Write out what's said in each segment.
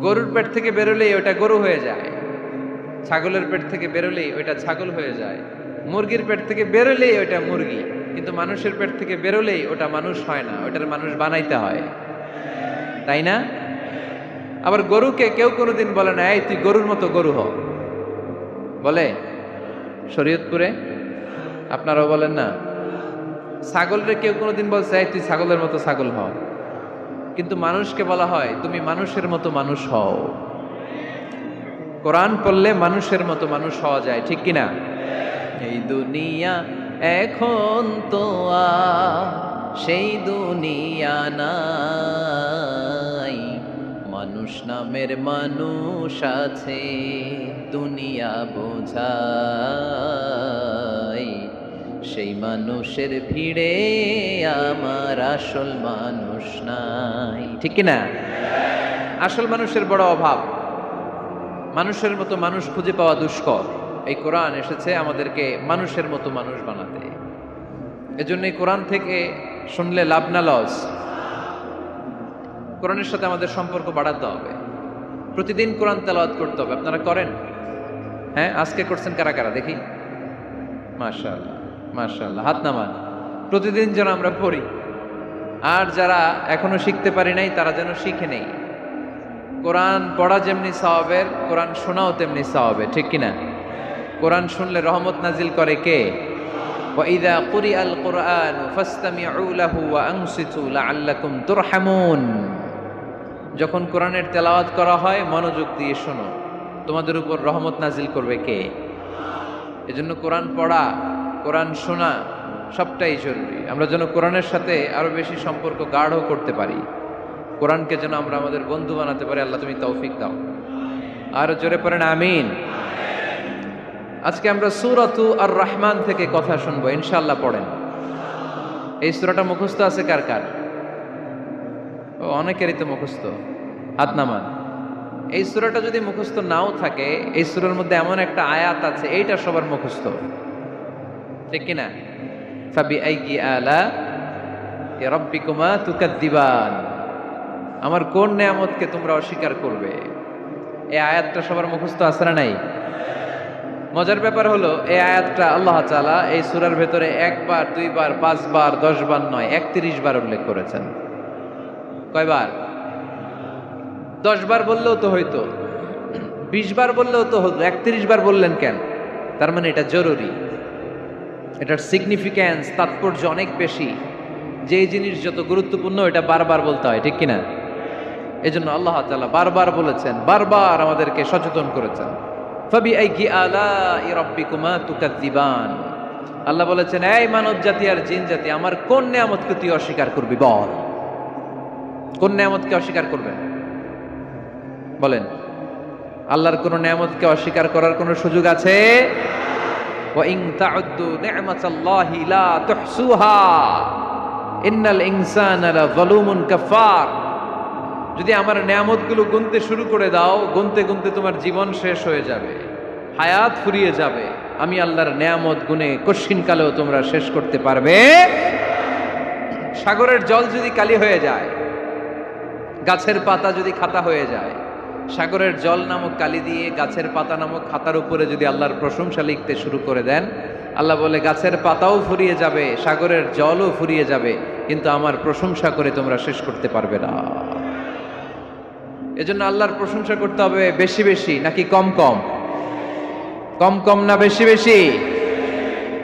গরুর পেট থেকে বেরোলেই ওটা গরু হয়ে যায়, ছাগলের পেট থেকে বেরোলেই ওইটা ছাগল হয়ে যায়, মুরগির পেট থেকে বেরোলেই ওটা মুরগি, কিন্তু মানুষের পেট থেকে বেরোলেই ওটা মানুষ হয় না, ওটার মানুষ বানাইতে হয়, তাই না? আবার গরুকে কেউ কোনোদিন বলে না, এই তুই গরুর মতো গরু হ, বলে শরীয়তপুরে? আপনারাও বলেন না? ছাগলরে কেউ কোনোদিন বলছে, এই তুই ছাগলের মতো ছাগল হ, কিন্তু মানুষকে বলা হয় তুমি মানুষের মতো মানুষ হও। কোরআন পড়লে মানুষের মতো মানুষ হওয়া যায়, ঠিক কিনা? এই দুনিয়া এখন তো আর সেই দুনিয়া নাই, মানুষ নামের মানুষ আছে দুনিয়া বোঝাই, সেই মানুষের ভিড়ে আমার আসল মানুষ নাই, ঠিক কিনা? আসল মানুষের বড় অভাব, মানুষের মতো মানুষ খুঁজে পাওয়া দুষ্কর। এই কোরআন এসেছে আমাদেরকে মানুষের মতো মানুষ বানাতে। এজন্য এই কোরআন থেকে শুনলে লাভ না লস? কোরআনের সাথে আমাদের সম্পর্ক বাড়াতে হবে, প্রতিদিন কোরআন তেলাওয়াত করতে হবে। আপনারা করেন? হ্যাঁ, আজকে করছেন কারা কারা দেখি? মাশাআল্লাহ মাশাআল্লাহ, হাত নামান। প্রতিদিন যেন আমরা পড়ি, আর যারা এখনো শিখতে পারি নাই তারা যেন শিখে নেই। কোরআন পড়া যেমনি সওয়াবের, কোরআন শোনাও তেমনি সওয়াবের, ঠিক কিনা? কোরআন শুনলে রহমত নাজিল করে কে? ওয়াইদা কুরিআল কুরআন ফাসতামিউ লাহু ওয়া আনসিতু লাআল্লাকুম তুরহামুন। যখন কোরআনের তেলাওয়াত করা হয় মনোযোগ দিয়ে শোনো, তোমাদের উপর রহমত নাজিল করবে কে? এজন্য কোরআন পড়া, কোরআন শোনা সবটাই জরুরি। আমরা যেন কোরআনের সাথে আরো বেশি সম্পর্ক গাঢ় করতে পারি, কোরআনকে যেন আমরা আমাদের বন্ধু বানাতে পারি। আল্লাহ তুমি তৌফিক দাও। আর জোরে পড়েন আমিন। আজকে আমরা সূরাতু আর রহমান থেকে কথা শুনবো ইনশাআল্লাহ। পড়েন। এই সূরাটা মুখস্থ আছে কার কার? ও, অনেকেরই তো মুখস্থ, হাত নামান। এই সূরাটা যদি মুখস্থ নাও থাকে, এই সূরার মধ্যে এমন একটা আয়াত আছে এইটা সবার মুখস্থ, ঠিক কিনা? ফাবিআইয়ি আলা রাব্বিকুমা তুকাদ্দিবান, আমার কোন নেয়ামতকে তোমরা অস্বীকার করবে। এই আয়াতটা সবার মুখস্থ আছে না নাই? মজার ব্যাপার হলো এই আয়াতটা আল্লাহ তাআলা এই সূরার ভেতরে একবার, দুইবার, 5 বার, 10 বার নয়, 31 বার উল্লেখ করেছেন। কয়বার? 10 বার বললেও তো হইতো, 20 বার বললেও তো হতো, 31 বার বললেন কেন? তার মানে এটা জরুরি, এটার সিগনিফিক্যান্স, তাৎপর্য অনেক বেশি। যেই জিনিস যত গুরুত্বপূর্ণ এটা বারবার বলতে হয়, ঠিক কিনা? এজন্য আল্লাহ তাআলা বারবার বলেছেন, বারবার আমাদেরকে সচেতন করেছেন। ফাবিআইয়ি আলাই রাব্বিকুমা তুকাদ্দিবান। আল্লাহ বলেছেন, এই মানব জাতি আর জিন জাতি, আমার কোন নেয়ামতকে তুই অস্বীকার করবি বল? কোন নেয়ামতকে অস্বীকার করবেন বলেন? আল্লাহর কোন নেয়ামতকে অস্বীকার করার কোন সুযোগ আছে? ওয়া ইন তাউদ্দু নি'মাতাল্লাহি লা তুহসুহা ইন্নাল ইনসানা লাযালুমুন কাফার। যদি আমার নেয়ামতগুলো গুনতে শুরু করে দাও, গুনতে গুনতে তোমার জীবন শেষ হয়ে যাবে, হায়াত ফুরিয়ে যাবে। আমি আল্লাহর নেয়ামত গুনে কশিনকালেও তোমরা শেষ করতে পারবে। সাগরের জল যদি কালি হয়ে যায়, গাছের পাতা যদি খাতা হয়ে যায়, সাগরের জল নামক কালি দিয়ে গাছের পাতা নামক খাতার উপরে যদি আল্লাহর প্রশংসা লিখতে শুরু করে দেন, আল্লাহ বলে গাছের পাতাও ফুরিয়ে যাবে, সাগরের জলও ফুরিয়ে যাবে, কিন্তু আমার প্রশংসা করে তোমরা শেষ করতে পারবে না। এজন্য আল্লাহর প্রশংসা করতে হবে বেশি বেশি নাকি কম কম? কম কম না বেশি বেশি?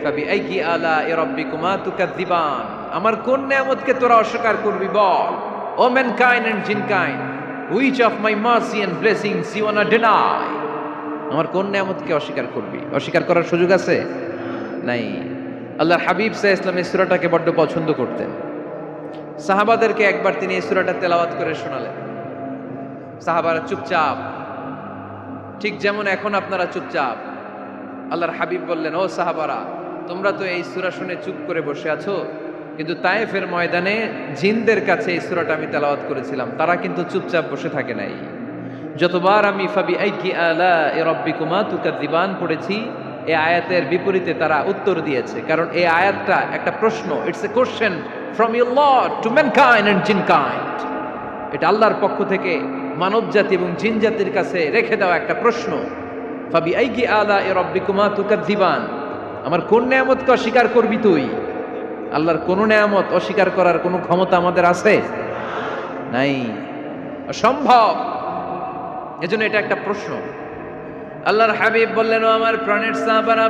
ফাবিআইয়ি আলাই রাব্বিকুমা তুকাদ্দিবান, আমার কোন নেয়ামতকে তোরা অস্বীকার করবি বল? O mankind and jinnkind, which of my mercy and blessings you wanna deny? আমার কোন নেয়ামতকে অস্বীকার করবি? অস্বীকার করার সুযোগ আছে? নাই। আল্লাহর হাবিব সাল্লাল্লাহু আলাইহি ওয়াসাল্লাম এই সূরাটাকে বড্ড পছন্দ করতেন। সাহাবাদেরকে একবার তিনি এই সূরাটা তেলাওয়াত করে শোনালেন। সাহাবারা চুপচাপ, ঠিক যেমন এখন আপনারা চুপচাপ। আল্লাহর হাবিব বললেন, ও সাহাবারা, তোমরা তো এই সূরা শুনে চুপ করে বসে আছো, কিন্তু তায়েফের ময়দানে জিনদের কাছে এই সূরাটা আমি তেলাওয়াত করেছিলাম, তারা কিন্তু চুপচাপ বসে থাকে নাই। যতবার আমি ফাবিআইয়ি আলাই রাব্বিকুমা তুকাদ্দিবান পড়েছি, এই আয়াতের বিপরীতে তারা উত্তর দিয়েছে, কারণ এই আয়াতটা একটা প্রশ্ন। It's a question from your lord to mankind and jinnkind. এটা আল্লাহর পক্ষ থেকে মানব জাতি এবং জিন জাতির কাছে রেখে দেওয়া একটা প্রশ্ন, ফাবি আইগি আলা এ রব্বিকুমা তুকাজ্জিবান, আমার কোন নেয়ামতকে অস্বীকার করবি তুই? আল্লাহর কোন নেয়ামত অস্বীকার করার কোনো ক্ষমতা আমাদের আছে? নাই, অসম্ভব। এজন্য এটা একটা প্রশ্ন। আল্লাহর হাবিব বললেন, ও আমার প্রাণের সাহাবারা,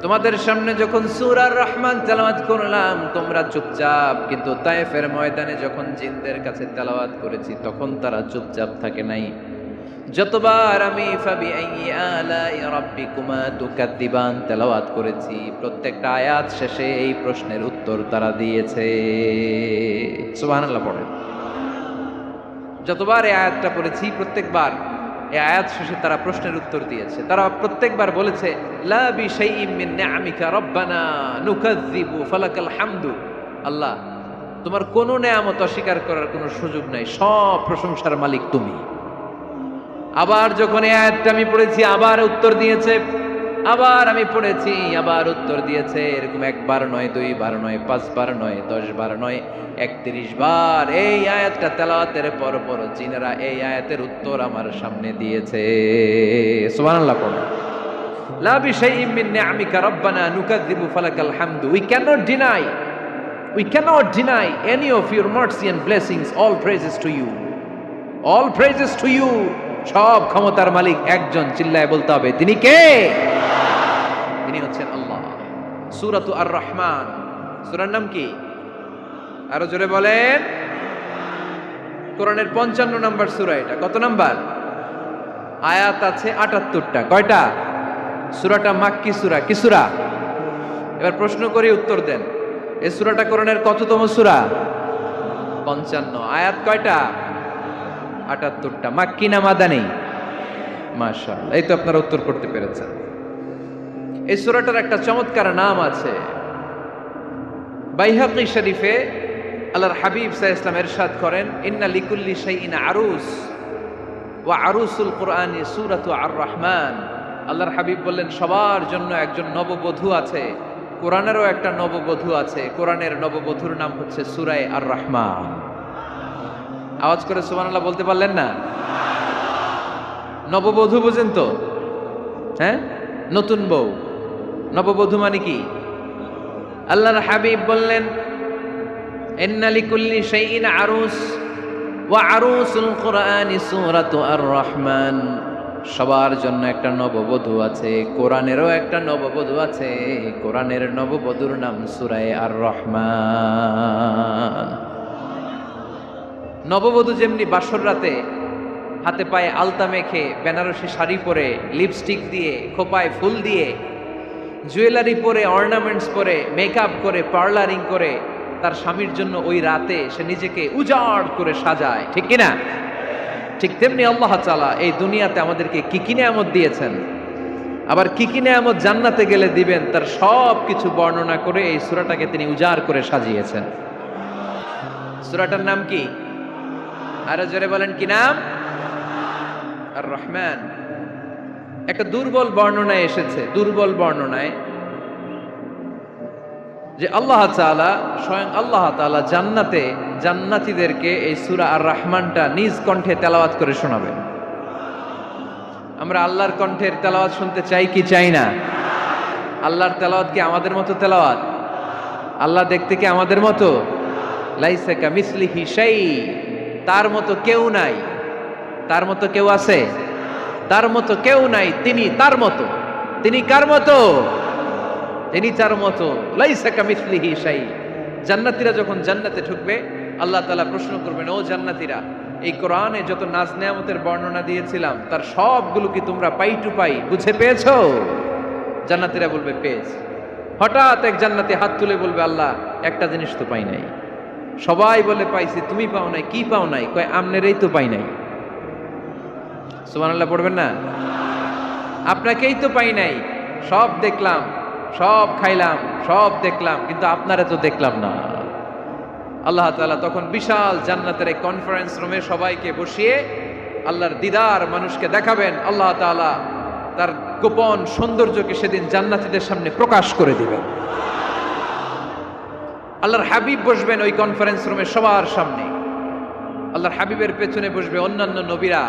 তোমাদের সামনে যখন সূরা আর রহমান তেলাওয়াত করলাম তোমরা চুপচাপ, কিন্তু তায়েফের ময়দানে যখন জিনদের কাছে তেলাওয়াত করেছি তখন তারা চুপচাপ থাকে নাই। যতবার আমি ফাবিআইয়ি আলাই রাব্বিকুমা তুকাদ্দিবান তেলাওয়াত করেছি, প্রত্যেকটা আয়াত শেষে এই প্রশ্নের উত্তর তারা দিয়েছে। সুবহানাল্লাহ পড়েন। যতবার এই আয়াতটা পড়েছি প্রত্যেকবার এই আয়াত শেষে তারা প্রশ্নের উত্তর দিয়েছে। তারা প্রত্যেকবার বলেছে, লা বিশাইইম মিন নিআমিকা রব্বানা নুকাযযিবু ফালাকাল হামদু। আল্লাহ, তোমার কোনো নেয়ামত অস্বীকার করার কোনো সুযোগ নাই, সব প্রশংসার মালিক তুমি। আবার যখন এই আয়াতটা আমি পড়েছি আবার উত্তর দিয়েছে, আবার আমি পড়েছি আবার উত্তর দিয়েছে। এরকম একবার নয়, দুইবার নয়, পাঁচবার নয়, 10 বার নয়, 31 বার এই আয়াতটা তেলাওয়াতের পর পর জিনেরা এই আয়াতের উত্তর আমার সামনে দিয়েছে। সুবহানাল্লাহ পড়ো। লা বিশাইইম মিন নিআমিকা রব্বানা নুকাযযিবু ফালাকাল হামদু। We cannot deny any of your mercy and blessings. All praises to you. All praises to you. সব ক্ষমতার মালিক একজন, চিল্লায় বলতে হবে, তিনি কে? তিনি হচ্ছেন আল্লাহ। সূরাতু আর রহমান, সূরার নাম কি? আরো জোরে বলেন। কোরআনের 55 নম্বর সূরা এটা। কত নাম্বার? আয়াত আছে 78টা। কয়টা? সূরাটা মাক্কি সূরা। কি সূরা? এবার প্রশ্ন করি, উত্তর দেন। এই সূরাটা কোরআনের কততম সূরা? 55। আয়াত কয়টা? 78টা। মাক্কি না মাদানী? মাশাআল্লাহ, এই তো আপনারা উত্তর করতে পেরেছেন। এই সূরাটার একটা চমৎকার নাম আছে। বাইহাকী শরীফে আল্লাহর হাবিব সাল্লাল্লাহু আলাইহি ওয়াসাল্লাম ইরশাদ করেন, ইন্না লিকুল্লি শাইইন আরুস ওয়া আরুসুল কুরআনি সূরাতু আর রহমান। আল্লাহর হাবিব বললেন, সবার জন্য একজন নববধূ আছে, কোরআনেরও একটা নববধূ আছে। কোরআনের নববধূর নাম হচ্ছে সূরা আর রহমান। আওয়াজ করে সুবহানাল্লাহ বলতে পারলেন না? নববধূ বুঝেন তো? হ্যাঁ, নতুন বউ। নববধূ মানে কি? আল্লাহর হাবিব বললেন, ইন্না লিকুল্লি শাইইন আরুস ওয়া আরুসুল কুরআনি সূরাতু আর রহমান। সবার জন্য একটা নববধূ আছে, কোরআনেরও একটা নববধূ আছে। কোরআনের নববধূর নাম সূরা আর রহমান। নববধূ যেমনি বাসর রাতে হাতে পায়ে আলতা মেখে, বেনারসি শাড়ি পরে, লিপস্টিক দিয়ে, খোপায় ফুল দিয়ে, জুয়েলারি পরে, অর্নামেন্টস পরে, মেকআপ করে, পার্লারিং করে তার স্বামীর জন্য ওই রাতে সে নিজেকে উজাড় করে সাজায়, ঠিক কিনা? ঠিক তেমনি আল্লাহ তাআলা এই দুনিয়াতে আমাদেরকে কি কি নিয়ামত দিয়েছেন, আবার কি কি নিয়ামত জান্নাতে গেলে দিবেন, তার সব কিছু বর্ণনা করে এই সূরাটাকে তিনি উজাড় করে সাজিয়েছেন। সূরাটার নাম কি? আরো জোরে বলেন, কি নাম? আর রহমান। একটা দুর্বল বর্ণনায় এসেছে, দুর্বল বর্ণনায়, যে আল্লাহ তাআলা, স্বয়ং আল্লাহ তাআলা জান্নাতে জান্নাতীদেরকে এই সূরা আর রহমানটা নিজ কণ্ঠে তেলাওয়াত করে শোনাবেন। আমরা আল্লাহর কণ্ঠের তেলাওয়াত শুনতে চাই কি চাই না? আল্লাহর তেলাওয়াত কি আমাদের মতো তেলাওয়াত? আল্লাহ দেখতে কি আমাদের মতো? লাইসা কামিসলিহি শাই, তার মতো কেউ নাই। তার মতো কেউ আছে? তার মতো কেউ নাই। তিনি তার মতো। তিনি কার মতো? তিনি তার মতো। লাইসা কামিসলিহি শাই। জান্নাতীরা যখন জান্নাতে ঢুকবে, আল্লাহ তাআলা প্রশ্ন করবেন, ও জান্নাতীরা, এই কোরআনে যত নাজ নেয়ামতের বর্ণনা দিয়েছিলাম তার সবগুলো কি তোমরা পাই টু পাই বুঝে পেয়েছো? জান্নাতীরা বলবে পেয়েছি। হঠাৎ এক জান্নাতি হাত তুলে বলবে, আল্লাহ, একটা জিনিস তো পাই নাই। সবাই বলে পাইছি, তুমি পাও নাই। কি পাও নাই? কয়, আমনেরই তো পাই নাই। সুবহানাল্লাহ পড়বেন না? আপনাকেই তো পাই নাই। সব দেখলাম, সব খাইলাম, সব দেখলাম, কিন্তু আপনারা তো দেখলাম না। আল্লাহ তাআলা তখন বিশাল জান্নাতের এক কনফারেন্স রুমে সবাইকে বসিয়ে আল্লাহর দিদার মানুষকে দেখাবেন। আল্লাহ তাআলা তার গোপন সৌন্দর্যকে সেদিন জান্নাতীদের সামনে প্রকাশ করে দিবেন। আল্লাহর হাবিব বসবেন ওই কনফারেন্স রুমে সবার সামনে। আল্লাহর হাবিবের পেছনে বসবে অন্যান্য নবীরা,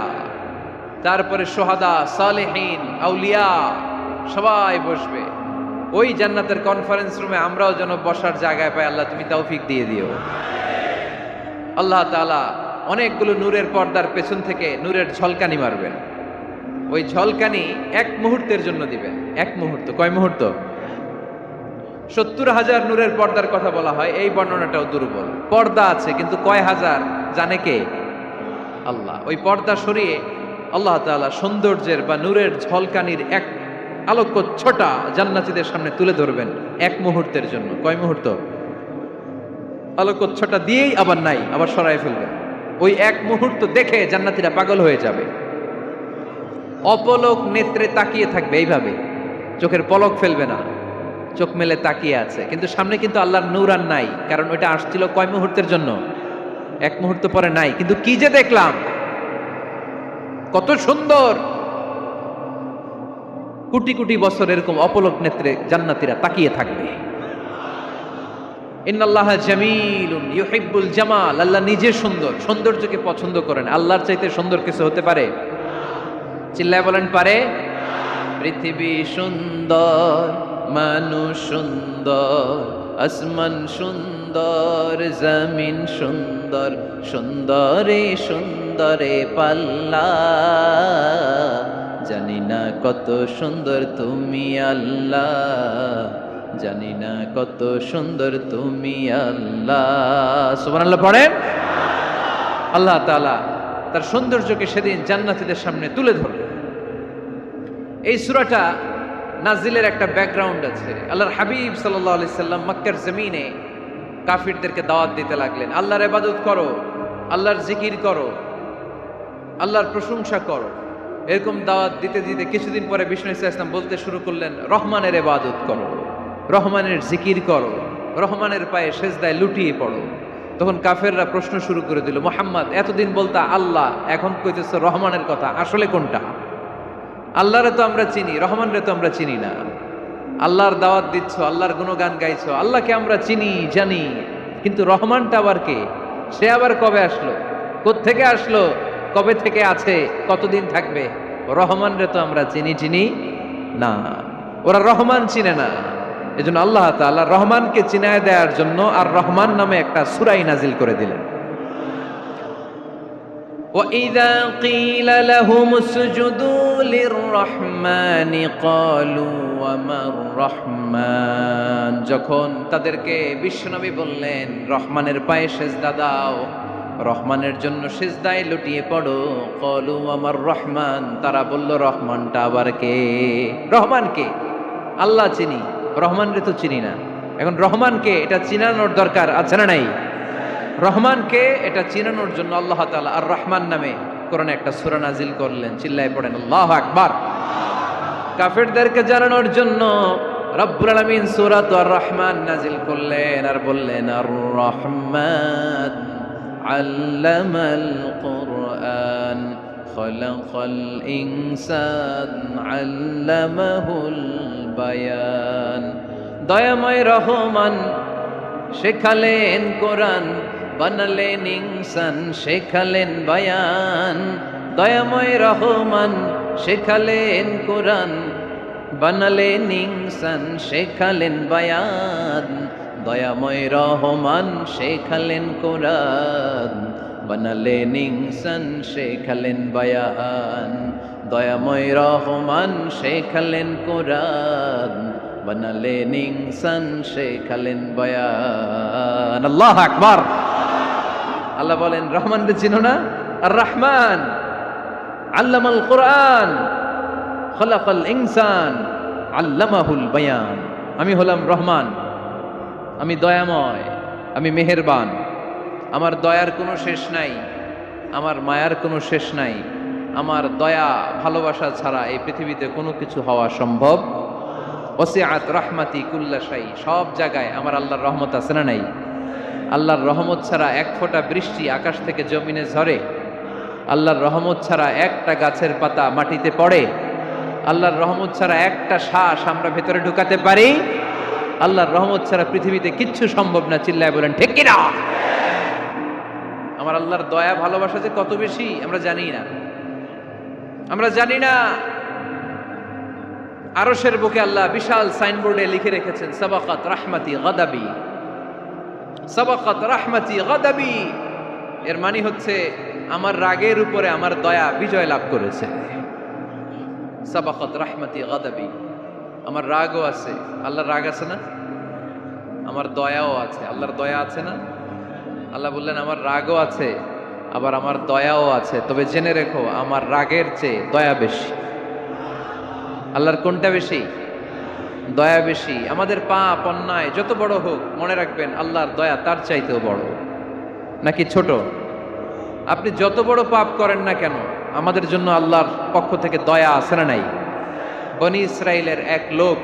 তারপরে সোহাদা, সালেহীন, আউলিয়া সবাই বসবে। ওই জান্নাতের কনফারেন্স রুমে আমরাও যেন বসার জায়গায় পাই, আল্লাহ তুমি তৌফিক দিয়ে দিও। আল্লাহ তাআলা অনেকগুলো নূরের পর্দার পেছন থেকে নূরের ঝলকানি মারবেন। ওই ঝলকানি এক মুহূর্তের জন্য দিবেন। এক মুহূর্ত, কয় মুহূর্ত? 70,000 নূরের পর্দার কথা বলা হয়, এই বর্ণনাটাও দুর্বল। পর্দা আছে কিন্তু কয় হাজার জানে কে? আল্লাহ। ওই পর্দা সরিয়ে আল্লাহ তাআলা সৌন্দর্যের বা নূরের ঝলকানির এক আলোকচ্ছটা জান্নাতীদের সামনে তুলে ধরবেন এক মুহূর্তের জন্য। কয় মুহূর্ত? আলোকচ্ছটা দিয়েই আবার নাই, আবার সরাই ফেলবেন। ওই এক মুহূর্ত দেখে জান্নাতীরা পাগল হয়ে যাবে, অপলক নেত্রে তাকিয়ে থাকবে, এইভাবে চোখের পলক ফেলবে না, চোখ মেলে তাকিয়ে আছে। কিন্তু সামনে কিন্তু আল্লাহর নূর আর নাই, কারণ ওইটা আসছিল কয় মুহূর্তের জন্য? এক মুহূর্ত পরে নাই। কিন্তু কি যে দেখলাম, কত সুন্দর! কোটি কোটি বছর এরকম অপলক নেত্রে জান্নাতীরা তাকিয়ে থাকবে। ইন্নাল্লাহা জামিলুন ইউহিব্বুল জামাল, আল্লাহ নিজে সুন্দর, সৌন্দর্যকে পছন্দ করেন। আল্লাহর চাইতে সুন্দর কিছু হতে পারে? চিল্লায় বলেন পারে? পৃথিবী সুন্দর, মানুষ সুন্দর, আসমান সুন্দর, জমিন সুন্দর, সুন্দরে সুন্দরে পাল্লা। জানি না কত সুন্দর তুমি আল্লাহ, জানি না কত সুন্দর তুমি আল্লাহ। সুবহানাল্লাহ পড়েন। আল্লাহ তাআলা তার সৌন্দর্যকে সেদিন জান্নাতীদের সামনে তুলে ধরবেন। এই সূরাটা নাজিলের একটা ব্যাকগ্রাউন্ড আছে। আল্লাহর হাবিব সাল্লাল্লাহু আলাইহি সাল্লাম মক্কার জমিনে কাফিরদেরকে দাওয়াত দিতে লাগলেন, আল্লাহর ইবাদত করো, আল্লাহর জিকির করো, আল্লাহর প্রশংসা করো। এরকম দাওয়াত দিতে দিতে কিছুদিন পরে বিষ্ণু ইসলাম বলতে শুরু করলেন, রহমানের ইবাদত করো, রহমানের জিকির করো, রহমানের পায়ে সেজদায় লুটিয়ে পড়ো। তখন কাফেররা প্রশ্ন শুরু করে দিল, মুহাম্মদ এতদিন বলতা আল্লাহ, এখন কইতেছ রহমানের কথা, আসলে কোনটা? আল্লাহরে তো আমরা চিনি, রহমানরে তো আমরা চিনি না। আল্লাহর দাওয়াত দিচ্ছ, আল্লাহর গুণগান গাইছো, আল্লাহকে আমরা চিনি জানি, কিন্তু রহমানটা আবার কে? সে আবার কবে আসলো, কোত্থেকে আসলো, কবে থেকে আছে, কতদিন থাকবে? রহমানরে তো আমরা চিনি না। ওরা রহমান চিনে না। এজন্য আল্লাহ তাআলা রহমানকে চিনায় দেওয়ার জন্য আর রহমান নামে একটা সূরাই নাজিল করে দিলেন। وَإِذَا قِيلَ لَهُمُ اسْجُدُوا لِلرَّحْمَنِ قَالُوا وَمَا الرَّحْمَنُ, যখন তাদেরকে বিশ্বনবী বললেন রহমানের পায়ে সেজদা দাও, রহমানের জন্য সেজদায় লুটিয়ে পড়ো, ক্বালু ওয়ামার রহমান, তারা বলল রহমানটা আবার কে? রহমান কে? আল্লাহ চিনি, রহমানরে তো চিনি না। এখন রহমানকে এটা চিনানোর দরকার আছে না নাই? রহমানকে এটা চিনানোর জন্য আল্লাহ তাআলা আর রহমান নামে কোরআনে একটা সূরা নাজিল করলেন। চিল্লায় পড়েন আল্লাহু আকবার। কাফেরদেরকে জানানোর জন্য রব্বুল আলামিন সূরা আর রহমান নাজিল করলেন আর বললেন, আর রহমান আল্লামাল কুরআন খালাকাল ইনসান আল্লামাহুল বায়ান। দয়াময় রহমান শেখালেন কোরআন, বানালেন ইনসান, শেখালেন বায়ান। দয়াময় রহমান শেখালেন কোরআন, বানালেন ইনসান, শেখালেন বায়ান। দয়াময় রহমান শেখালেন কোরআন, বানালেন ইনসান, শেখালেন বায়ান। দয়াময় রহমান শেখালেন কোরআন, বানালেন ইনসান, শেখালেন বায়ান। আল্লাহু আকবার। আল্লাহ বলেন রহমানকে চিনো না? আর রহমান আল্লামাল কোরআন খালাকাল ইনসান আল্লামাহুল বায়ান। আমি হলাম রহমান, আমি দয়াময়, আমি মেহেরবান। আমার দয়ার কোনো শেষ নাই, আমার মায়ার কোনো শেষ নাই। আমার দয়া ভালোবাসা ছাড়া এই পৃথিবীতে কোনো কিছু হওয়া সম্ভব। ওয়াসিআত রাহমাতি কুল্লা শাই, সব জায়গায় আমার আল্লাহর রহমত আছে না নাই? আল্লাহর রহমত ছাড়া এক ফোঁটা বৃষ্টি আকাশ থেকে জমিনে ঝরে? আল্লাহর রহমত ছাড়া একটা গাছের পাতা মাটিতে পড়ে? আল্লাহর রহমত ছাড়া একটা শ্বাস আমরা ভেতরে ঢুকাতে পারি? আল্লাহর রহমত ছাড়া পৃথিবীতে কিচ্ছু সম্ভব না। চিল্লায় বলেন ঠিক কিনা? আমার আল্লাহর দয়া ভালোবাসা যে কত বেশি আমরা জানি না, আমরা জানি না। আরশের বুকে আল্লাহ বিশাল সাইনবোর্ডে লিখে রেখেছেন সাবাকাত রাহমাতি গাদাবি, সাবাকাত রাহমাতি গাদাবি। এর মানে হচ্ছে আমার রাগের উপরে আমার দয়া বিজয় লাভ করেছে। সাবাকাত রাহমাতি গাদাবি, আমার রাগও আছে, আল্লাহর রাগ আছে না, আমার দয়াও আছে, আল্লাহর দয়া আছে না। আল্লাহ বললেন আমার রাগও আছে আবার আমার দয়াও আছে, তবে জেনে রেখো আমার রাগের চেয়ে দয়া বেশি। আল্লাহর কোনটা বেশি? দয়া বেশি। আমাদের পাপ অন্যায় যত বড় হোক মনে রাখবেন আল্লাহর দয়া তার চাইতেও বড়। নাকি ছোট? আপনি যত বড় পাপ করেন না কেন আমাদের জন্য আল্লাহর পক্ষ থেকে দয়া আছে না নাই? বনি ইসরাইলের এক লোক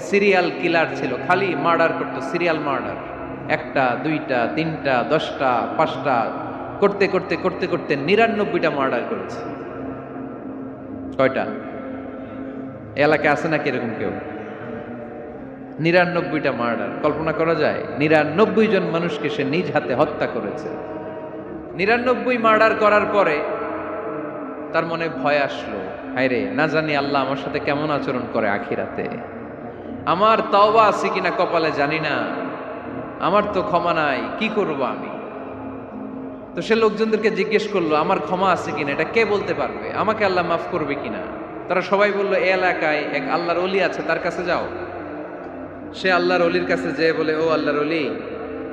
সিরিয়াল কিলার ছিল, খালি মার্ডার করতো, সিরিয়াল মার্ডার, 1টা 2টা 3টা 10টা 5টা করতে করতে করতে করতে 99টা মার্ডার করেছে। কয়টা? এলাকায় আছে নাকি এরকম কেউ? 99টা মার্ডার। কল্পনা করা যায়? 99 জন মানুষকে সে নিজ হাতে হত্যা করেছে। 99 মার্ডার করার পরে তার মনে ভয় আসলো, হায়রে না জানি আল্লাহ আমার সাথে কেমন আচরণ করে আখিরাতে, আমার তওবা আছে কিনা কপালে জানি না, আমার তো ক্ষমা নাই, কি করব আমি? তো সে লোকজনদেরকে জিজ্ঞেস করলো আমার ক্ষমা আছে কিনা, এটা কে বলতে পারবে, আমাকে আল্লাহ মাফ করবে কিনা? তারা সবাই বললো এই এলাকায় এক আল্লাহর ওলি আছে, তার কাছে যাও। সে আল্লাহর ওলির কাছে যেয়ে বলে, ও আল্লাহর ওলি,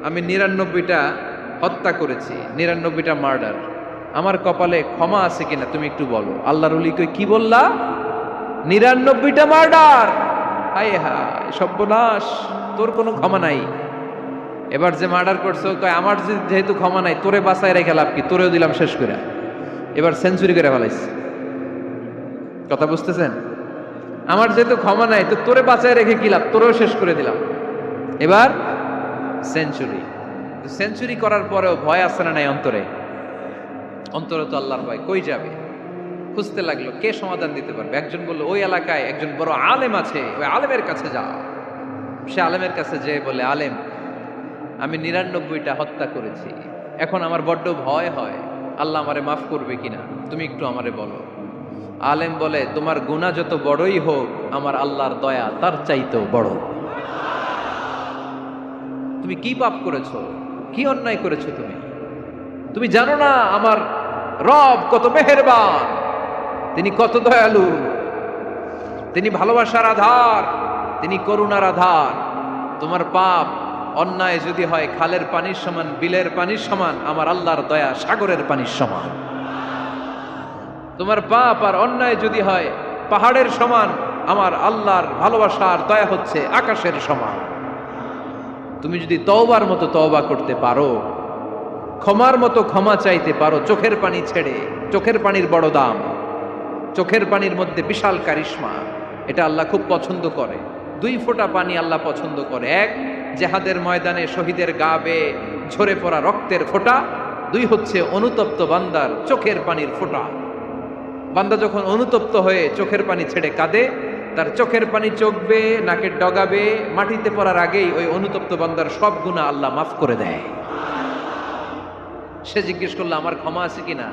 আমি 99টা হত্যা করেছি, 99টা মার্ডার, আমার কপালে ক্ষমা আছে কিনা তুমি একটু বলো। আল্লাহর ওলি কই, কি বললা? 99টা মার্ডার? হায় হায় সর্বনাশ, তোর কোনো ক্ষমা নাই। এবার যে মার্ডার করছো কয় আমার যেহেতু ক্ষমা নাই, তোরে বাঁচায় রেখে লাভ কি, তোরেও দিলাম শেষ করে। এবার সেঞ্চুরি করে ফেলাইছে। কথা বুঝতেছেন? আমার যেহেতু ক্ষমা নাই তো তোরে বাঁচায় রেখে কি লাভ, তোরেও শেষ করে দিলাম। এবার সেঞ্চুরি। সেঞ্চুরি করার পরেও ভয় আসছে না নাই অন্তরে? অন্তরে তো আল্লাহর ভয়, কই যাবে? খুঁজতে লাগলো কে সমাধান দিতে পারবে। একজন বললো ওই এলাকায় একজন বড় আলেম আছে, ওই আলেমের কাছে যা। সে আলেমের কাছে যেয়ে বলে, আলেম আমি 99টা হত্যা করেছি, এখন আমার বড্ড ভয় হয়, আল্লাহ আমারে মাফ করবে কিনা, তুমি একটু আমারে বলো। আলেম বলে, তোমার গুনাহ যত বড়ই হোক আমার আল্লাহর দয়া তার চাইতেও বড়। তুমি কি পাপ করেছো, কি অন্যায় করেছো তুমি? তুমি জানো না আমার রব কত মেহেরবান, তিনি কত দয়ালু, তিনি ভালোবাসার আধার, তিনি করুণার আধার। তোমার পাপ অন্যায় যদি হয় খালের পানির সমান, বিলের পানির সমান, আমার আল্লাহর দয়া সাগরের পানির সমান। তোমার পাপ আর অন্যায় যদি হয় পাহাড়ের সমান, আমার আল্লাহর ভালোবাসার দয়া হচ্ছে আকাশের সমান। তুমি যদি তওবার মতো তওবা করতে পারো, ক্ষমার মতো ক্ষমা চাইতে পারো, চোখের পানি ছেড়ে, চোখের পানির বড় দাম, চোখের পানির মধ্যে বিশাল কারিশমা, এটা আল্লাহ খুব পছন্দ করে। 2 ফোঁটা পানি আল্লাহ পছন্দ করে। 1 জেহাদের ময়দানে শহীদের গা বেয়ে ঝরে পড়া রক্তের ফোঁটা, 2 হচ্ছে অনুতপ্ত বান্দার চোখের পানির ফোঁটা। বান্দা যখন অনুতপ্ত হয়ে চোখের পানি ছেড়ে কাঁদে, তার চোখের পানি চোখ বেয়ে নাকের ডগাবে মাটিতে পড়ার আগেই ওই অনুতপ্ত বান্দার সব গুনাহ আল্লাহ মাফ করে দেয়। সে জিজ্ঞেস করলো আমার ক্ষমা আছে কিনা?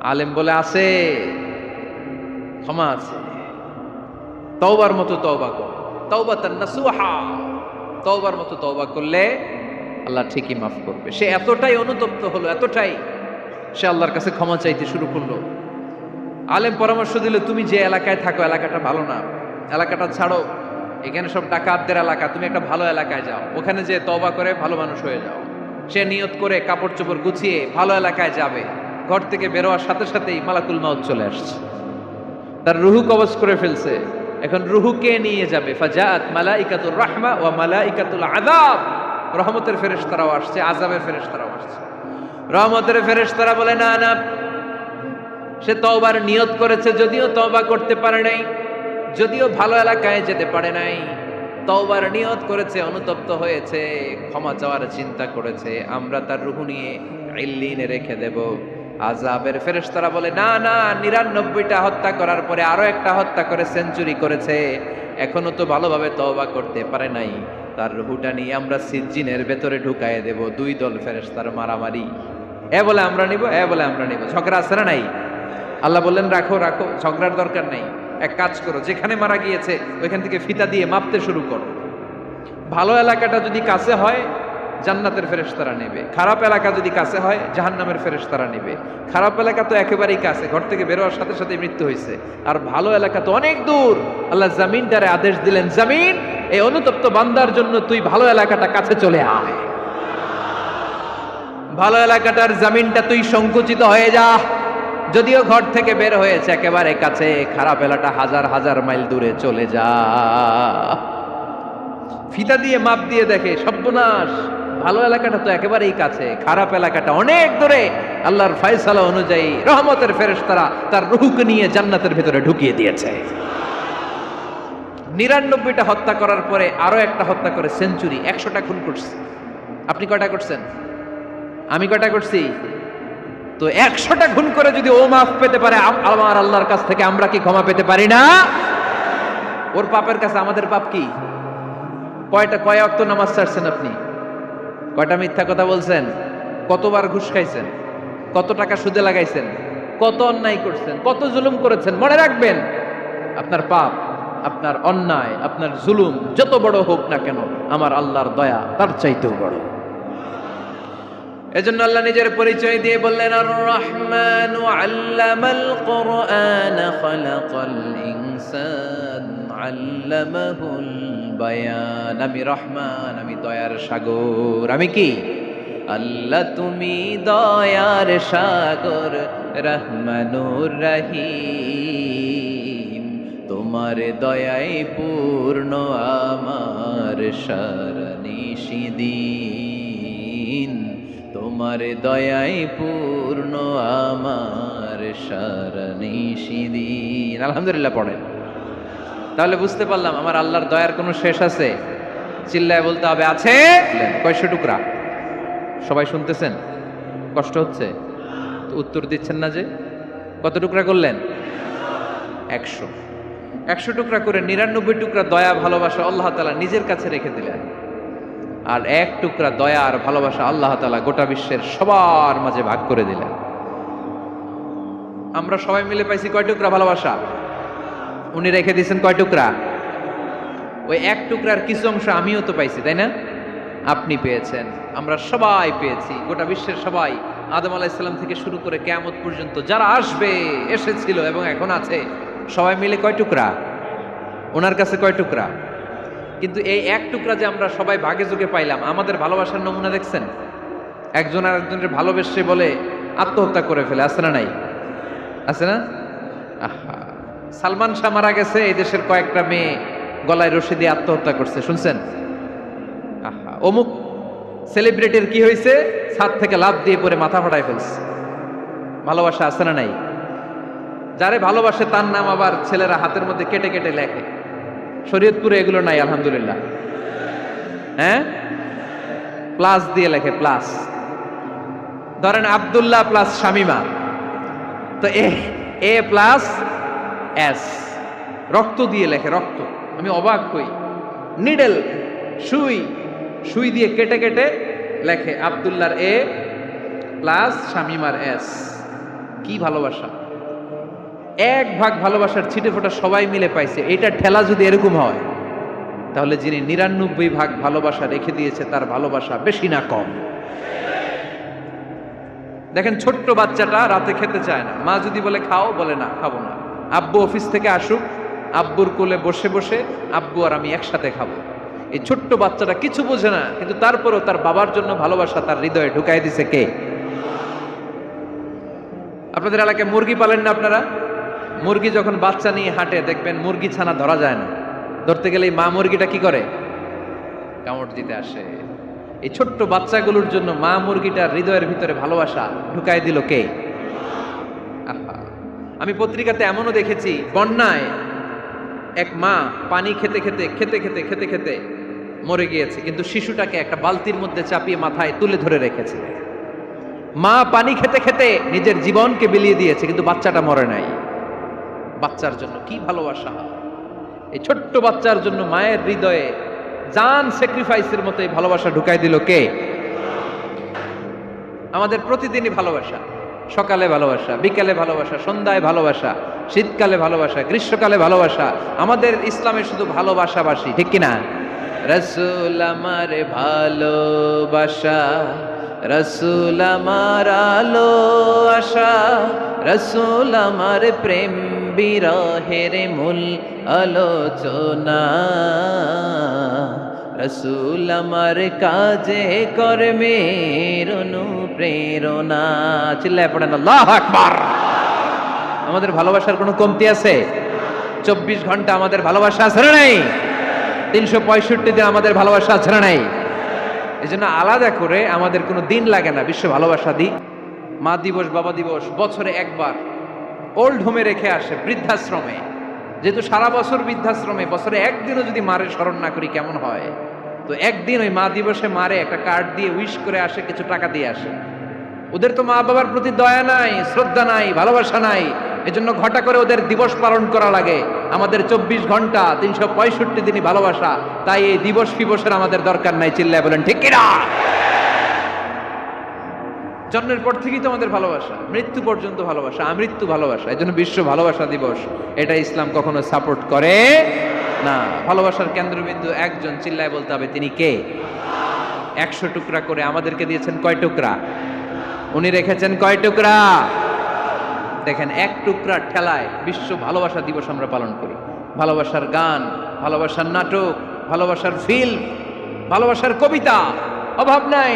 আলেম বলে আছে, ক্ষমা আছে। তওবার মতো তওবা কর, তাওবাতান নাসুহা, তওবার মতো তওবা করলে আল্লাহ ঠিকই মাফ করবে। সে এতটাই অনুতপ্ত হলো, এতটাই সে আল্লাহর কাছে ক্ষমা চাইতে শুরু করলো। আলেম পরামর্শ দিল, তুমি যে এলাকায় থাকো এলাকাটা ভালো না, এলাকাটা ছাড়ো, এখানে সব ডাকাতদের এলাকা, তুমি একটা ভালো এলাকায় যাও, ওখানে যে তওবা করে ভালো মানুষ হয়ে যাও। সে নিয়ত করে কাপড় চোপড় গুছিয়ে ভালো এলাকায় যাবে। ঘর থেকে বেরোয়ার সাথে সাথেই মালাকুল মাউত চলে আসছে, তার রুহু কবজ করে ফেলছে। এখন রুহু কে নিয়ে যাবে? ফাজাত মালাইকাতুর রাহমা ওয়া মালাইকাতুল আযাব, রহমতের ফেরেশতারাও আসছে, আযাবের ফেরেশতারাও আসছে। রহমতের ফেরেশতারা বলে না না, সে তওবার নিয়ত করেছে, যদিও তওবা করতে পারে নাই, যদিও ভালো এলাকায় যেতে পারে নাই, তওবার নিয়ত করেছে, অনুতপ্ত হয়েছে, ক্ষমা চাওয়ার চিন্তা করেছে, আমরা তার রূহ নিয়ে ইল্লিনে রেখে দেব। আযাবের ফেরেশতারা বলে না না, 99টা হত্যা করার পরে আরো একটা হত্যা করে সেঞ্চুরি করেছে, এখনো তো ভালোভাবে তওবা করতে পারে নাই, তার রূহটা নিয়ে আমরা সিজ্জিনের ভেতরে ঢুকায়ে দেব। 2 দল ফেরেশতার মারামারি। এ বলে আমরা নিব, এ বলে আমরা নিব, ঝগড়া আছে না নাই? আল্লাহ বললেন রাখো রাখো, ঝগড়ার দরকার নেই। এক কাজ করো, যেখানে মারা গিয়েছে ওইখান থেকে ফিতা দিয়ে মাপতে শুরু করো। ভালো এলাকাটা যদি কাছে হয় জান্নাতের ফেরেশতারা নেবে, খারাপ এলাকা যদি কাছে হয় জাহান্নামের ফেরেশতারা নেবে। খারাপ এলাকা তো একেবারেই কাছে, ঘর থেকে বের হওয়ার সাথে সাথে মৃত্যু হয়েছে। আর ভালো এলাকা তো অনেক দূর। আল্লাহ জামিনটারে আদেশ দিলেন, জামিন এই অনুতপ্ত বান্দার জন্য তুই ভালো এলাকাটা কাছে চলে আয়। ভালো এলাকাটার জামিনটা তুই সংকুচিত হয়ে যা। যদিও ঘর থেকে বের হয়েছে একেবারে কাছে, খারাপ এলাকা হাজার হাজার মাইল দূরে চলে যা। ফিতা দিয়ে মাপ দিয়ে দেখে সর্বনাশ, ভালো এলাকাটা তো একেবারেই কাছে, খারাপ এলাকাটা অনেক দূরে। আল্লাহর ফয়সালা অনুযায়ী রহমতের ফেরেশতারা তার রূহকে নিয়ে জান্নাতের ভেতরে ঢুকিয়ে দিয়েছে। 99টা হত্যা করার পরে আরো একটা হত্যা করে সেঞ্চুরি, 100টা খুন করছে। আপনি কয়টা করছেন? আমি কয়টা করছি? তো 100টা খুন করে যদি ও মাফ পেতে পারে আমার আল্লাহর কাছ থেকে, আমরা কি ক্ষমা পেতে পারি না? ওর পাপের কাছে আমাদের পাপ কি? কয় ওয়াক্ত নামাজ ছাড়ছেন আপনি? কয়টা মিথ্যা কথা বলছেন? কতবার ঘুষ খাইছেন? কত টাকা সুদে লাগাইছেন? কত অন্যায় করছেন? কত জুলুম করেছেন? মনে রাখবেন, আপনার পাপ, আপনার অন্যায়, আপনার জুলুম যত বড় হোক না কেন, আমার আল্লাহর দয়া তার চাইতেও বড়। এজন্য আল্লাহ নিজের পরিচয় দিয়ে বললেন, আর রহমানু আল্লামাল কুরআন খালাকাল ইনসান আল্লামাহুল বায়ান। আমি রহমান, আমি দয়ার সাগর। আমি কি? আল্লাহ তুমি দয়ার সাগর, রহমানুর রহিম। তোমার দয়ায় পূর্ণ আমার সারানিশিদিন। তোমার দয়ায় পূর্ণ আমার সারানিশিদিন। আলহামদুলিল্লাহ পড়েন। তাহলে বুঝতে পারলাম আমার আল্লাহর দয়ার কোনো শেষ আছে? চিল্লায় বলতে হবে আছে। কয়শো টুকরা? সবাই শুনতেছেন? কষ্ট হচ্ছে তো উত্তর দিচ্ছেন না যে? কত টুকরা করলেন? 100। 100 টুকরা করে 99 টুকরা দয়া ভালোবাসা আল্লাহ তাআলা নিজের কাছে রেখে দিলেন। আর 1 টুকরা দয়া আর ভালোবাসা আল্লাহ তাআলা গোটা বিশ্বের সবার মাঝে ভাগ করে দিলেন। আমরা সবাই মিলে পাইছি কয় টুকরা ভালোবাসা? উনি রেখে দিয়েছেন কয় টুকরা? ওই 1 টুকরার কিছু অংশ আমিও তো পাইছি, তাই না? আপনি পেয়েছেন, আমরা সবাই পেয়েছি, গোটা বিশ্বের সবাই, আদম আলাইহিস সালাম থেকে শুরু করে কিয়ামত পর্যন্ত যারা আসবে, এসেছিল এবং এখন আছে, সবাই মিলে কয় টুকরা? ওনার কাছে কয় টুকরা? কিন্তু এই 1 টুকরা যে আমরা সবাই ভাগে যোগে পাইলাম, আমাদের ভালোবাসার নমুনা দেখছেন? একজন আর একজনের ভালোবেসে বলে আত্মহত্যা করে ফেলে, আছে না নাই? আছে না? আহা, সালমান শাহ মারা গেছে, এই দেশের কয়েকটা মেয়ে গলায় রশি দিয়ে আত্মহত্যা করছে, শুনছেন? আহা, অমুক সেলিব্রিটির কি হয়েছে, ছাদ থেকে লাফ দিয়ে পরে মাথা ফাটায় ফেলছে। ভালোবাসা আছে না নাই? যারে ভালোবাসে তার নাম আবার ছেলেরা হাতের মধ্যে কেটে কেটে লেখে। শরীয়তপুরে এগুলো নাই আলহামদুলিল্লাহ। হ্যাঁ, প্লাস দিয়ে লেখে, প্লাস। ধরেন আব্দুল্লাহ প্লাস শামিমা, তো এ প্লাস এস, রক্ত দিয়ে লেখে, রক্ত। আমি অবাক হই, নিডেল, সুই দিয়ে কেটে কেটে লেখে আব্দুল্লাহর এ প্লাস শামিমার এস। কি ভালোবাসা! 1 ভাগ ভালোবাসার ছিটে ফোটা সবাই মিলে পাইছে। এইটা ঠেলা যদি এরকম হয়, তাহলে যিনি 99 ভাগ ভালোবাসা রেখে দিয়েছে তার ভালোবাসা বেশি না কম? দেখেন, ছোট্ট বাচ্চাটা রাতে খেতে চায় না, মা যদি বলে খাও, বলে না, খাবো না। আব্বু অফিস থেকে আসুক, আব্বুর কোলে বসে বসে আব্বু আর আমি একসাথে খাবো। এই ছোট্ট বাচ্চাটা কিছু বোঝে না, কিন্তু তারপরেও তার বাবার জন্য ভালোবাসা তার হৃদয়ে ঢুকাই দিছে কে? আপনাদের এলাকায় মুরগি পালেন না আপনারা? মুরগি যখন বাচ্চা নিয়ে হাঁটে, দেখবেন মুরগি ছানা ধরা যায় না, ধরতে গেলে মা মুরগিটা কি করে? কামড় দিতে আসে। এই ছোট্ট বাচ্চাগুলোর জন্য মা মুরগিটার হৃদয়ের ভিতরে ভালোবাসা ঢুকাই দিল কে? আহা, আমি পত্রিকাতে এমনও দেখেছি, বন্যায় এক মা পানি খেতে খেতে খেতে খেতে খেতে খেতে মরে গিয়েছে, কিন্তু শিশুটাকে একটা বালতির মধ্যে চাপিয়ে মাথায় তুলে ধরে রেখেছে। মা পানি খেতে খেতে নিজের জীবনকে বিলিয়ে দিয়েছে, কিন্তু বাচ্চাটা মরে নাই। বাচ্চার জন্য কি ভালোবাসা! এই ছোট্ট বাচ্চার জন্য মায়ের হৃদয়ে জান স্যাক্রিফাইসের মতো এই ভালোবাসা ঢুকাই দিল কে? আমাদের প্রতিদিনই ভালোবাসা, সকালে ভালোবাসা, বিকালে ভালোবাসা, সন্ধ্যায় ভালোবাসা, শীতকালে ভালোবাসা, গ্রীষ্মকালে ভালোবাসা। আমাদের ইসলামে শুধু ভালোবাসাবাসি, ঠিক কিনা? রাসূল আমার ভালোবাসা, রাসূল আমার আলো আশা, রাসূল আমার প্রেম বিরহের মূল আলোচনা, রাসূল আমার কাজে কর্মের অনুপ্রেরণা। চিল্লায় পড়েন আল্লাহু আকবার। আমাদের ভালোবাসার কোনো কমতি আছে? 24 ঘন্টা আমাদের ভালোবাসা আছে না নাই? 365 দিন আমাদের ভালোবাসা আছে না নাই? এই জন্য আলাদা করে আমাদের কোনো দিন লাগে না বিশ্ব ভালোবাসা দিই। মা দিবস, বাবা দিবস বছরে একবার ওল্ড হোমে রেখে আসে, বৃদ্ধাশ্রমে। যেহেতু সারা বছর বৃদ্ধাশ্রমে, বছরে একদিনও যদি মারে স্মরণ না করি কেমন হয়? তো একদিন ওই মা দিবসে মারে একটা কার্ড দিয়ে উইশ করে আসে, কিছু টাকা দিয়ে আসে। ওদের তো মা বাবার প্রতি দয়া নাই, শ্রদ্ধা নাই, ভালোবাসা নাই। এজন্য ঘটা করে ওদের দিবস পালন করা লাগে। আমাদের 24 ঘন্টা 365 দিনই ভালোবাসা, তাই এই দিবস ফিবসের আমাদের দরকার নাই। চিল্লায় বলেন ঠিক কিনা? জন্মের পর থেকেই তো আমাদের ভালোবাসা, মৃত্যু পর্যন্ত ভালোবাসা, আমৃত্যু ভালোবাসা। এই জন্য বিশ্ব ভালোবাসা দিবস, এটা ইসলাম কখনো সাপোর্ট করে না। ভালোবাসার কেন্দ্রবিন্দু একজন, চিল্লায় বলতে হবে তিনি কে? 100 টুকরা করে আমাদেরকে দিয়েছেন কয় টুকরা? উনি রেখেছেন কয় টুকরা? দেখেন, এক টুকরা ঠেলায় বিশ্ব ভালোবাসা দিবস আমরা পালন করি। ভালোবাসার গান, ভালোবাসার নাটক, ভালোবাসার ফিল্ম, ভালোবাসার কবিতা, অভাব নাই।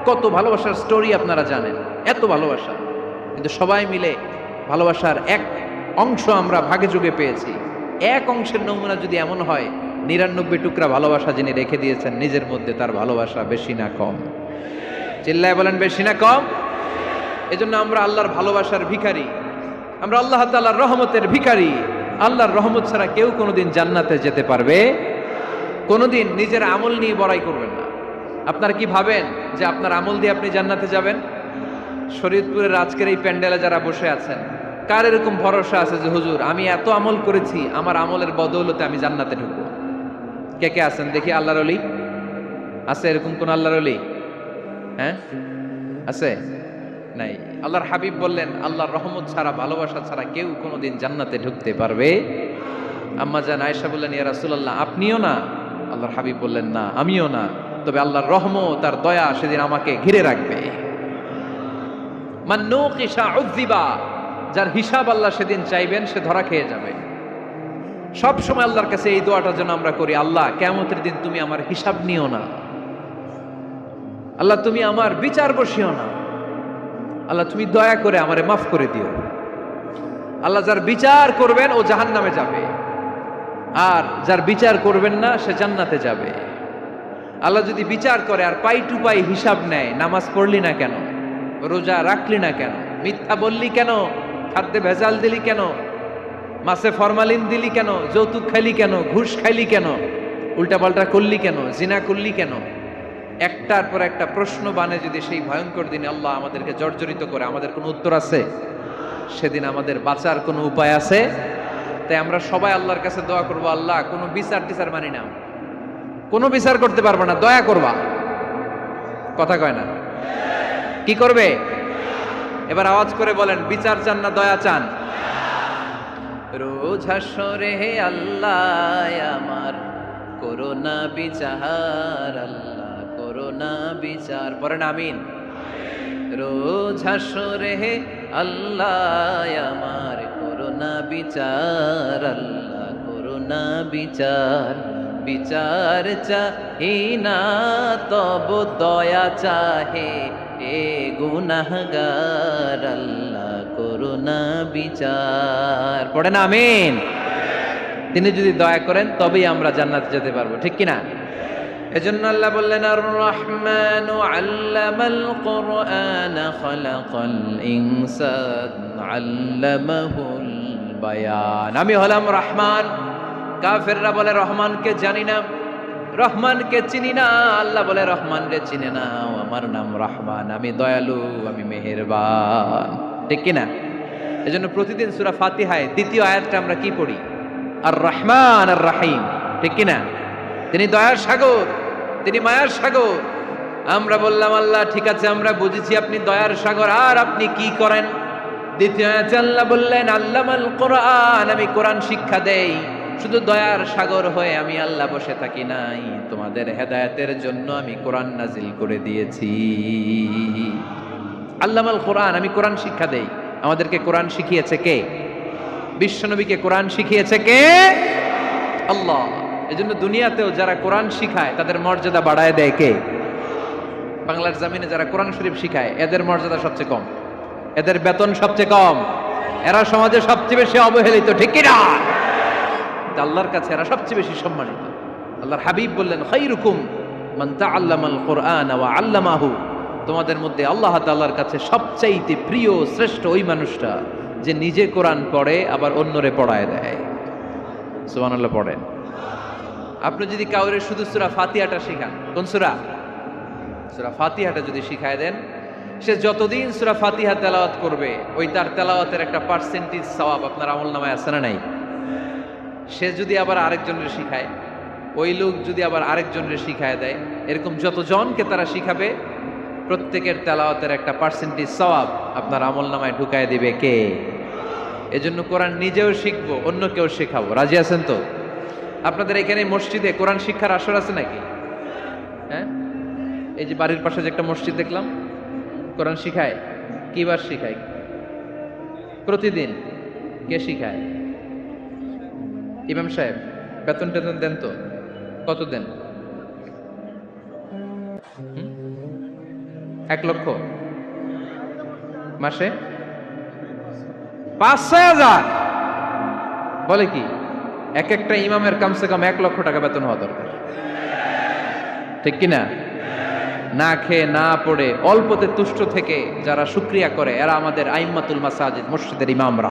কত ভালোবাসার স্টোরি আপনারা জানেন, এত ভালোবাসা। কিন্তু সবাই মিলে ভালোবাসার এক অংশ আমরা ভাগে যুগে পেয়েছি। এক অংশের নমুনা যদি এমন হয়, 99 টুকরা ভালোবাসা যিনি রেখে দিয়েছেন নিজের মধ্যে, তার ভালোবাসা বেশি না কম? চিল্লায় বলেন বেশি না কম? এজন্য আমরা আল্লাহর ভালোবাসার ভিখারি, আমরা আল্লাহ তাআলার রহমতের ভিখারি। আল্লাহর রহমত ছাড়া কেউ কোনোদিন জান্নাতে যেতে পারবে? কোনোদিন নিজের আমল নিয়ে বড়াই করবেন না। আপনারা কি ভাবেন যে আপনার আমল দিয়ে আপনি জান্নাতে যাবেন? শরীয়তপুরের আজকের এই প্যান্ডেলে যারা বসে আছেন, কার এরকম ভরসা আছে যে হুজুর আমি এত আমল করেছি, আমার আমলের বদৌলতে আমি জান্নাতে ঢুকবো? কে কে আছেন দেখি? আল্লাহর ওলি আছে? এরকম কোন আল্লাহর ওলি? হ্যাঁ আছে? নাই। আল্লাহর হাবিব বললেন, আল্লাহর রহমত ছাড়া, ভালোবাসা ছাড়া কেউ কোনোদিন জান্নাতে ঢুকতে পারবে? আম্মা জান আয়েশা বললেন, ইয়া রাসূলুল্লাহ আপনিও না? আল্লাহর হাবিব বললেন, না আমিও না, তবে আল্লাহর রহমত তার দয়া সেদিন আমাকে ঘিরে রাখবে। মান নুকিশা উযিবা, যার হিসাব আল্লাহ সেদিন চাইবেন সে ধরা খেয়ে যাবে। সব সময় আল্লাহর কাছে এই দোয়াটা যেন আমরা করি, আল্লাহ কিয়ামতের দিন তুমি আমার হিসাব নিও না, আল্লাহ তুমি আমার বিচার বসিও না, আল্লাহ তুমি দয়া করে আমারে মাফ করে দিও। আল্লাহ যার বিচার করবেন ও জাহান্নামে যাবে, আর যার বিচার করবেন না সে জান্নাতে যাবে। আল্লাহ যদি বিচার করে আর পাই টু পাই হিসাব নেয়, নামাজ পড়লি না কেন, রোজা রাখলি না কেন, মিথ্যা বললি কেন, খাদ্যে ভেজাল দিলি কেন, মাছে ফরমালিন দিলি কেন, যৌতুক খাইলি কেন, ঘুষ খাইলি কেন, উল্টাপাল্টা করলি কেন, জিনা করলি কেন, একটার পর একটা প্রশ্ন বানে যদি সেই ভয়ঙ্কর দিনে আল্লাহ আমাদেরকে জর্জরিত করে, আমাদের কোনো উত্তর আছে? সেদিন আমাদের বাঁচার কোনো উপায় আছে? তাই আমরা সবাই আল্লাহর কাছে দোয়া করবো, আল্লাহ কোনো বিচার টিচার মানি না, কোনো বিচার করতে পারবো না, দয়া করবা। কথা কয় না? কি করবে? এবার আওয়াজ করে বলেন, বিচার চান না দয়া চান? রোজ হাসরে হে আল্লাহ আমার করোনা বিচার, আল্লাহ করোনা বিচার। পড়েন আমিন। রোজ হাসরে হে আল্লাহ আমার করোনা বিচার, আল্লাহ করোনা বিচার। বিচার চাহি না তব দয়া চাহে এ গুনাহগার, আল্লাহ করুণা বিচার। পড়েন আমিন। তিনি যদি দয়া করেন তবেই আমরা জান্নাতে যেতে পারবো, ঠিক কিনা? এজন্য আল্লাহ বললেন, আর রহমানু আল্লামাল কুরআন খালাকাল ইনসান আল্লামাহুল বায়ান। আমি হলাম রহমান। কাফেররা বলে রহমানকে জানি না, রহমানকে চিনি না। আল্লাহ বলে রহমান রে চিনে নাও, আমার নাম রহমান, আমি দয়ালু, আমি মেহেরবান, ঠিক কিনা? এজন্য প্রতিদিন সূরা ফাতিহায় দ্বিতীয় আয়াতটা আমরা কি পড়ি? আর রহমান আর রাহিম, ঠিক কিনা? তিনি দয়ার সাগর, তিনি মায়ার সাগর। আমরা বললাম আল্লাহ ঠিক আছে আমরা বুঝেছি আপনি দয়ার সাগর, আর আপনি কি করেন? দ্বিতীয় আয়াতে আল্লাহ বললেন আল্লামাল কোরআন, আমি কোরআন শিক্ষা দেই। শুধু দয়ার সাগর হয়ে আমি আল্লাহ বসে থাকি নাই, তোমাদের হেদায়েতের জন্য আমি কোরআন নাজিল করে দিয়েছি। আল্লামাল কোরআন, আমি কোরআন শিক্ষা দেই। আমাদেরকে কোরআন শিখিয়েছে কে? বিশ্বনবীকে কোরআন শিখিয়েছে কে? আল্লাহ। এজন্য দুনিয়াতেও যারা কোরআন শিখায় তাদের মর্যাদা বাড়ায় দেয় কে? বাংলার জমিনে যারা কোরআন শরীফ শিখায় এদের মর্যাদা সবচেয়ে কম, এদের বেতন সবচেয়ে কম, এরা সমাজে সবচেয়ে বেশি অবহেলিত, ঠিক কি না? আল্লাহর কাছে এরা সবচেয়ে বেশি সম্মানিত। আল্লাহর হাবিব বললেন খায়রুকুম মান তাআল্লামাল কুরআন ওয়া আল্লামাহু, তোমাদের মধ্যে আল্লাহ তাআলার কাছে সবচাইতে প্রিয় শ্রেষ্ঠ ওই মানুষটা যে নিজে কোরআন পড়ে আবার অন্যরে পড়ায় দেয়। সুবহানাল্লাহ পড়েন। আপনি যদি কাউরে শুধু সূরা ফাতিহাটা শেখান, কোন সূরা? সূরা ফাতিহাটা যদি শিখায় দেন, সে যতদিন সূরা ফাতিহা তেলাওয়াত করবে ওই তার তেলাওয়াতের একটা পার্সেন্টেজ সওয়াব আপনার আমলনামায় আছে না নাই? সে যদি আবার আরেকজনের শিখায়, ওই লোক যদি আবার আরেকজনের শিখায় দেয়, এরকম যতজনকে তারা শিখাবে প্রত্যেকের তেলাওয়াতের একটা পার্সেন্টেজ সওয়াব আপনার আমলনামায় ঢুকায় দিবে কে? এজন্য কোরআন নিজেও শিখবো, অন্যকেও শেখাবো। রাজি আছেন তো? আপনাদের এখানে মসজিদে কোরআন শিক্ষার আসর আছে নাকি? হ্যাঁ, এই যে বাড়ির পাশে যে একটা মসজিদ দেখলাম, কোরআন শিখায়। কিবার শিখায়? প্রতিদিন। কে শিখায়? ইমাম সাহেব। বেতন টেতন দেন তো? কত দেন? 1 লক্ষ মাসে? 5-6 হাজার? বলে কি? এক একটা ইমামের কমসে কম 1 লক্ষ টাকা বেতন হওয়া দরকার, ঠিক কিনা? না খেয়ে না পড়ে অল্পতে তুষ্ট থেকে যারা শুকরিয়া করে এরা আমাদের আইম্মাতুল মাসাজিদ, মসজিদের ইমামরা।